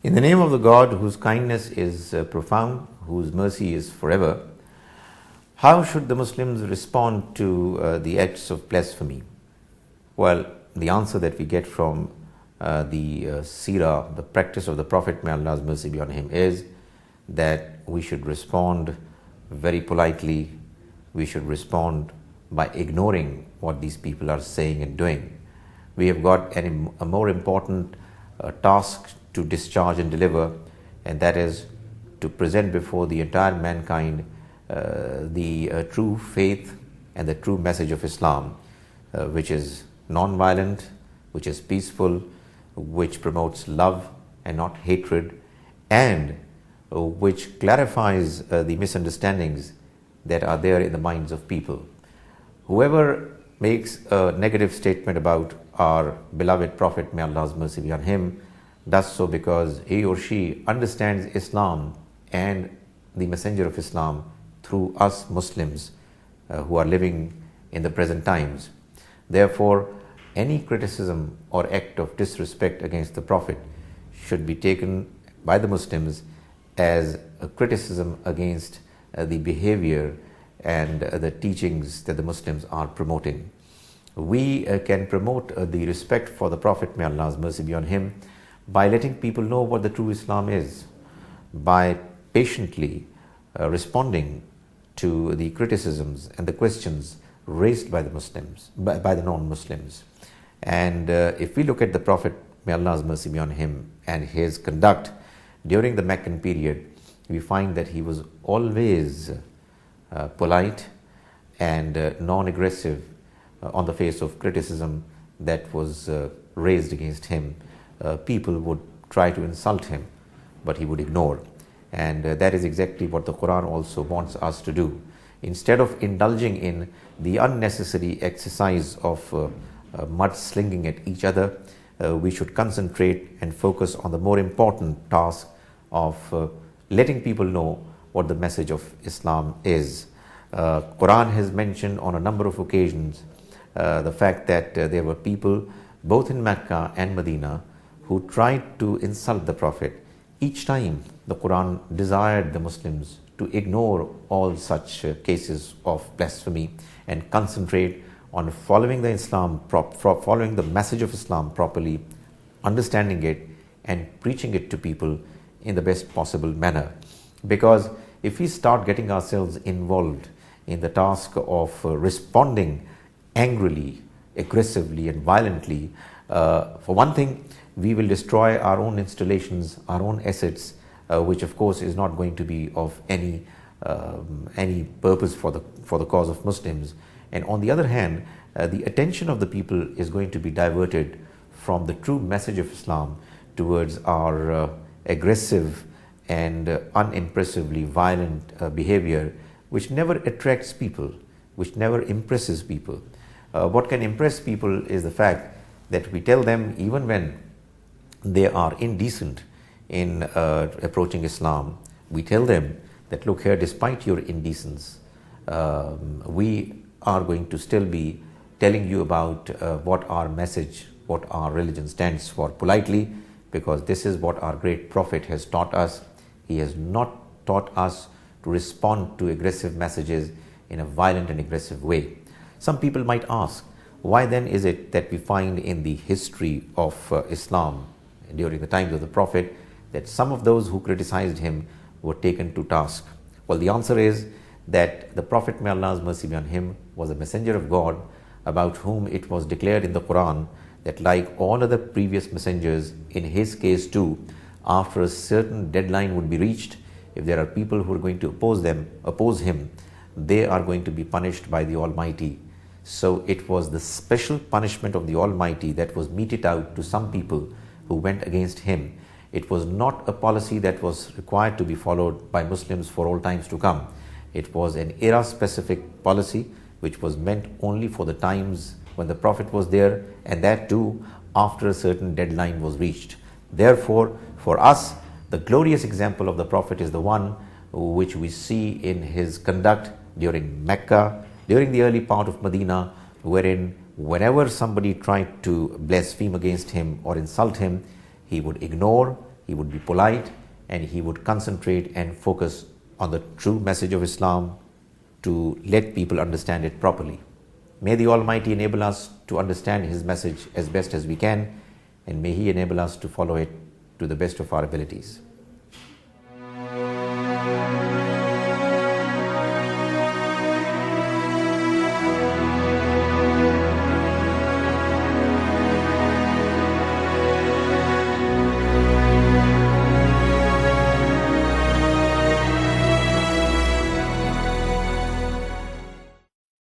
In the name of the God whose kindness is profound, whose mercy is forever, how should the Muslims respond to the acts of blasphemy? Well, the answer that we get from the seerah, the practice of the Prophet, may Allah's mercy be on him, is that we should respond very politely. We should respond by ignoring what these people are saying and doing. We have got a more important task to discharge and deliver, and that is to present before the entire mankind the true faith and the true message of Islam, which is non-violent, which is peaceful, which promotes love and not hatred, and which clarifies the misunderstandings that are there in the minds of people. Whoever makes a negative statement about our beloved Prophet, may Allah's mercy be on him, does so because he or she understands Islam and the Messenger of Islam through us Muslims who are living in the present times. Therefore, any criticism or act of disrespect against the Prophet should be taken by the Muslims as a criticism against the behavior and the teachings that the Muslims are promoting. We can promote the respect for the Prophet, may Allah's mercy be on him, by letting people know what the true Islam is, by patiently responding to the criticisms and the questions raised by the Muslims, by the non-Muslims. And if we look at the Prophet, may Allah's mercy be on him, and his conduct during the Meccan period, we find that he was always polite and non-aggressive on the face of criticism that was raised against him. People would try to insult him, but he would ignore. And that is exactly what the Quran also wants us to do. Instead of indulging in the unnecessary exercise of mudslinging at each other, we should concentrate and focus on the more important task of letting people know what the message of Islam is. Quran has mentioned on a number of occasions the fact that there were people both in Mecca and Medina who tried to insult the Prophet. Each time the Quran desired the Muslims to ignore all such cases of blasphemy and concentrate on following following the message of Islam properly, understanding it and preaching it to people in the best possible manner. Because if we start getting ourselves involved in the task of responding angrily, aggressively and violently, for one thing, we will destroy our own installations, our own assets, which of course is not going to be of any purpose for the cause of Muslims. And on the other hand, the attention of the people is going to be diverted from the true message of Islam towards our aggressive and unimpressively violent behavior, which never attracts people, which never impresses people. What can impress people is the fact that we tell them, even when they are indecent in approaching Islam, we tell them that, look here, despite your indecence, we are going to still be telling you about what our message, what our religion stands for politely, because this is what our great Prophet has taught us. He has not taught us to respond to aggressive messages in a violent and aggressive way. Some people might ask, why then is it that we find in the history of Islam during the times of the Prophet that some of those who criticized him were taken to task? Well, the answer is that the Prophet, may Allah's mercy be on him, was a messenger of God about whom it was declared in the Quran that, like all other previous messengers, in his case too, after a certain deadline would be reached, if there are people who are going to oppose him, they are going to be punished by the Almighty. So it was the special punishment of the Almighty that was meted out to some people who went against him. It was not a policy that was required to be followed by Muslims for all times to come. It was an era-specific policy which was meant only for the times when the Prophet was there, and that too after a certain deadline was reached. Therefore, for us, the glorious example of the Prophet is the one which we see in his conduct during Mecca, during the early part of Medina, wherein whenever somebody tried to blaspheme against him or insult him, he would ignore, he would be polite, and he would concentrate and focus on the true message of Islam to let people understand it properly. May the Almighty enable us to understand his message as best as we can, and may he enable us to follow it to the best of our abilities.